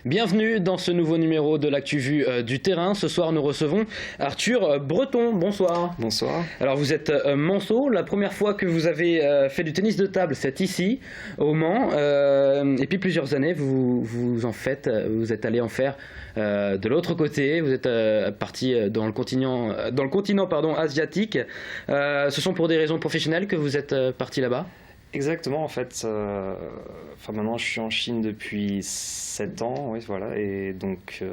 Bienvenue dans ce nouveau numéro de l'Actu Vue du terrain. Ce soir, nous recevons Arthur Breton. Bonsoir. Bonsoir. Alors, vous êtes manceau. La première fois que vous avez fait du tennis de table, c'est ici, au Mans. Et puis, plusieurs années, vous êtes allé en faire de l'autre côté. Vous êtes parti dans le continent asiatique. Ce sont pour des raisons professionnelles que vous êtes parti là-bas ? Exactement, en fait. Maintenant, je suis en Chine depuis 7 ans, oui, voilà. Et donc,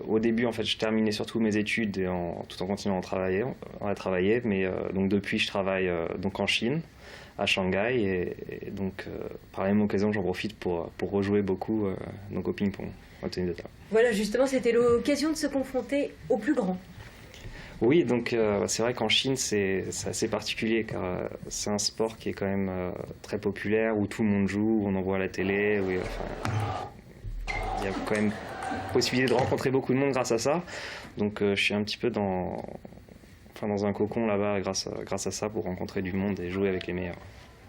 au début, en fait, je terminais surtout mes études tout en continuant à travailler. Mais donc, depuis, je travaille donc en Chine, à Shanghai. Et donc, par la même occasion, j'en profite pour rejouer beaucoup donc au ping-pong, au tennis de table. Voilà, justement, c'était l'occasion de se confronter au plus grand. Oui, donc c'est vrai qu'en Chine, c'est assez particulier car c'est un sport qui est quand même très populaire, où tout le monde joue, où on en voit à la télé, où il y a quand même possibilité de rencontrer beaucoup de monde grâce à ça. Donc je suis un petit peu dans un cocon là-bas grâce à ça pour rencontrer du monde et jouer avec les meilleurs.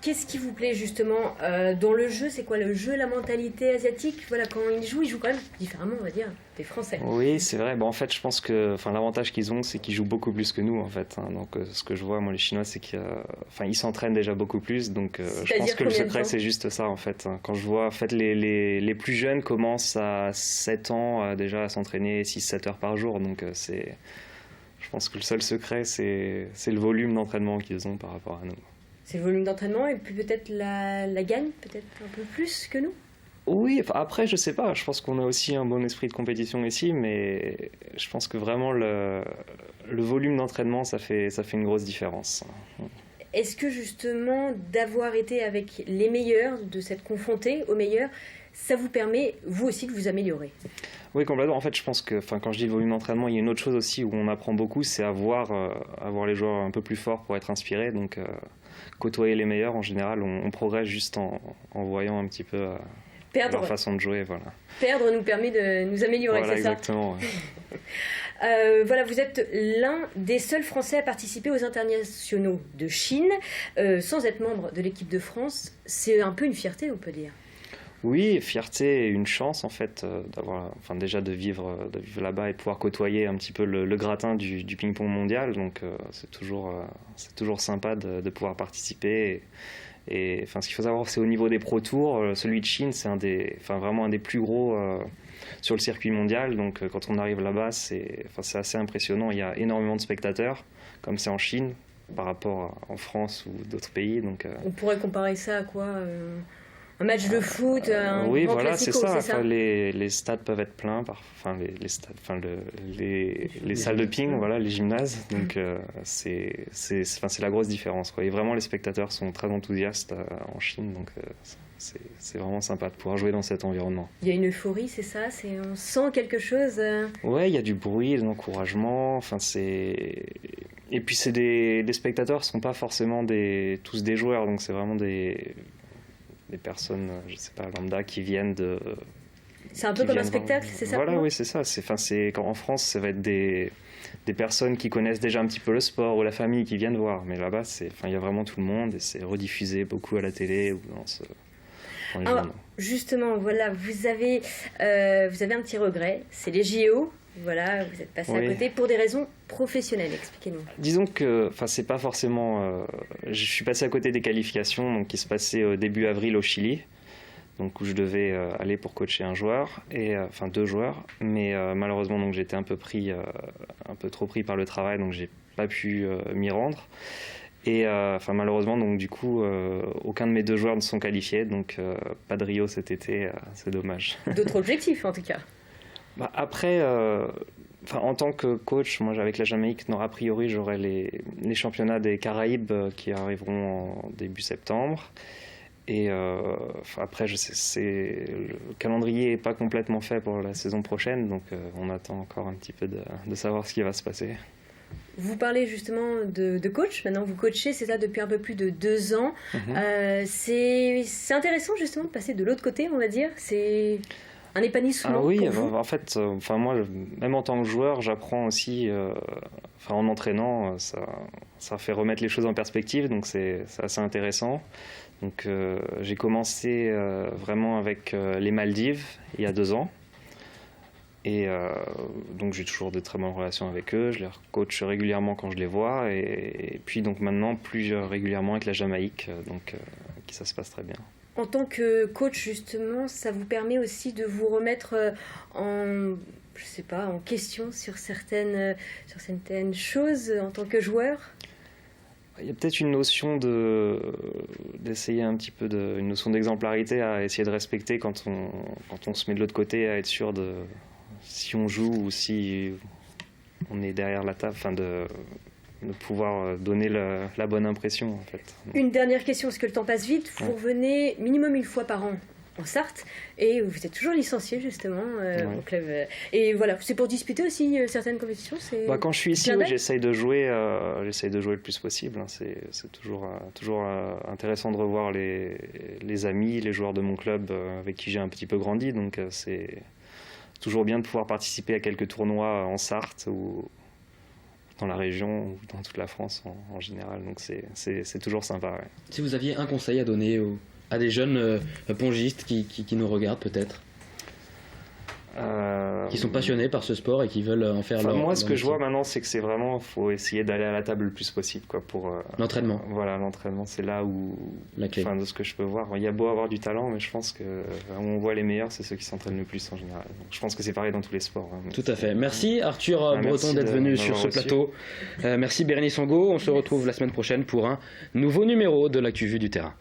Qu'est-ce qui vous plaît justement dans le jeu? C'est quoi le jeu, la mentalité asiatique? Voilà, quand ils jouent quand même différemment, on va dire, des Français. Oui, c'est vrai. En fait, je pense que l'avantage qu'ils ont, c'est qu'ils jouent beaucoup plus que nous, en fait. Donc, ce que je vois, moi, les Chinois, c'est qu'ils s'entraînent déjà beaucoup plus. Donc, je pense que le secret, c'est juste ça, en fait. Quand je vois, en fait, les plus jeunes commencent à 7 ans déjà à s'entraîner 6-7 heures par jour. Donc, je pense que le seul secret, c'est le volume d'entraînement qu'ils ont par rapport à nous. C'est le volume d'entraînement et puis peut-être la gagne, peut-être un peu plus que nous? Oui, après, je sais pas. Je pense qu'on a aussi un bon esprit de compétition ici, mais je pense que vraiment le volume d'entraînement, ça fait une grosse différence. Est-ce que justement, d'avoir été avec les meilleurs, de s'être confronté aux meilleurs, ça vous permet, vous aussi, de vous améliorer? Oui, complètement. En fait, je pense que quand je dis le volume d'entraînement, il y a une autre chose aussi où on apprend beaucoup, c'est à voir les joueurs un peu plus forts pour être inspiré. Donc, côtoyer les meilleurs, en général, on progresse juste en voyant un petit peu leur façon de jouer. Voilà. Perdre nous permet de nous améliorer, voilà, c'est ça? Exactement. Ouais. Voilà, vous êtes l'un des seuls Français à participer aux internationaux de Chine, sans être membre de l'équipe de France. C'est un peu une fierté, on peut dire. Oui, fierté et une chance en fait déjà de vivre là-bas et pouvoir côtoyer un petit peu le gratin du ping-pong mondial. Donc c'est toujours sympa de pouvoir participer. Et ce qu'il faut savoir, c'est au niveau des Pro Tours, celui de Chine, c'est vraiment un des plus gros sur le circuit mondial. Donc quand on arrive là-bas, c'est assez impressionnant. Il y a énormément de spectateurs, comme c'est en Chine, par rapport en France ou d'autres pays. Donc, on pourrait comparer ça à quoi un match de foot, un oui, grand voilà, classico, c'est ça. Les stades peuvent être pleins, les salles de ping, voilà, les gymnases. Donc c'est la grosse différence, quoi. Et vraiment, les spectateurs sont très enthousiastes en Chine, donc c'est vraiment sympa de pouvoir jouer dans cet environnement. Il y a une euphorie, c'est ça? On sent quelque chose Ouais, il y a du bruit, de l'encouragement. Et puis c'est des spectateurs, ce ne sont pas forcément tous des joueurs, donc c'est vraiment des personnes, je sais pas, lambda qui viennent de... C'est un peu comme un spectacle, c'est ça? Voilà, oui, c'est ça. En France, ça va être des personnes qui connaissent déjà un petit peu le sport ou la famille qui viennent voir. Mais là-bas, il y a vraiment tout le monde et c'est rediffusé beaucoup à la télé ou dans les journaux. Justement, voilà, vous avez un petit regret, c'est les JO. Voilà, vous êtes passé à côté pour des raisons professionnelles, expliquez-nous. Disons que, c'est pas forcément... je suis passé à côté des qualifications donc, qui se passaient début avril au Chili, donc où je devais aller pour coacher un joueur, deux joueurs, mais malheureusement donc, j'étais un peu trop pris par le travail, donc j'ai pas pu m'y rendre. Et malheureusement, donc, du coup, aucun de mes 2 joueurs ne sont qualifiés, donc pas de Rio cet été, c'est dommage. D'autres objectifs en tout cas? Après, en tant que coach, moi avec la Jamaïque, a priori j'aurai les championnats des Caraïbes qui arriveront en début septembre. Et après, le calendrier n'est pas complètement fait pour la saison prochaine, donc on attend encore un petit peu de savoir ce qui va se passer. Vous parlez justement de coach, maintenant vous coachez, c'est ça, depuis un peu plus de 2 ans. C'est intéressant justement de passer de l'autre côté, on va dire. C'est un épanouissement oui, pour vous? en fait, moi, même en tant que joueur, j'apprends aussi, en entraînant, ça fait remettre les choses en perspective, donc c'est assez intéressant. Donc j'ai commencé vraiment avec les Maldives il y a 2 ans. Et donc j'ai toujours de très bonnes relations avec eux, je les coach régulièrement quand je les vois, et puis donc maintenant plus régulièrement avec la Jamaïque, donc ça se passe très bien. En tant que coach, justement, ça vous permet aussi de vous remettre en question sur certaines choses en tant que joueur? Il y a peut-être une notion d'essayer un petit peu une notion d'exemplarité à essayer de respecter quand on se met de l'autre côté, à être sûr de si on joue ou si on est derrière la table, de pouvoir donner la bonne impression en fait. Une dernière question, parce que le temps passe vite. Vous revenez minimum une fois par an en Sarthe et vous êtes toujours licencié justement au club. Et voilà, c'est pour disputer aussi certaines compétitions. Quand je suis ici, j'essaye de jouer le plus possible. Hein. C'est toujours intéressant de revoir les amis, les joueurs de mon club avec qui j'ai un petit peu grandi. Donc c'est toujours bien de pouvoir participer à quelques tournois en Sarthe ou dans la région ou dans toute la France en général. Donc c'est toujours sympa. Ouais. Si vous aviez un conseil à donner à des jeunes pongistes qui nous regardent peut-être, qui sont passionnés par ce sport et qui veulent en faire leur... Moi, ce que je vois maintenant, c'est que c'est vraiment, faut essayer d'aller à la table le plus possible, quoi, pour l'entraînement. Voilà, l'entraînement, c'est là où la clé. De ce que je peux voir, il y a beau avoir du talent, mais je pense que où on voit les meilleurs, c'est ceux qui s'entraînent le plus en général. Donc, je pense que c'est pareil dans tous les sports. Hein, tout à fait. Merci Arthur Breton d'être venu sur ce plateau. Merci Bérénice Angot. On se retrouve la semaine prochaine pour un nouveau numéro de l'Actu Vue du terrain.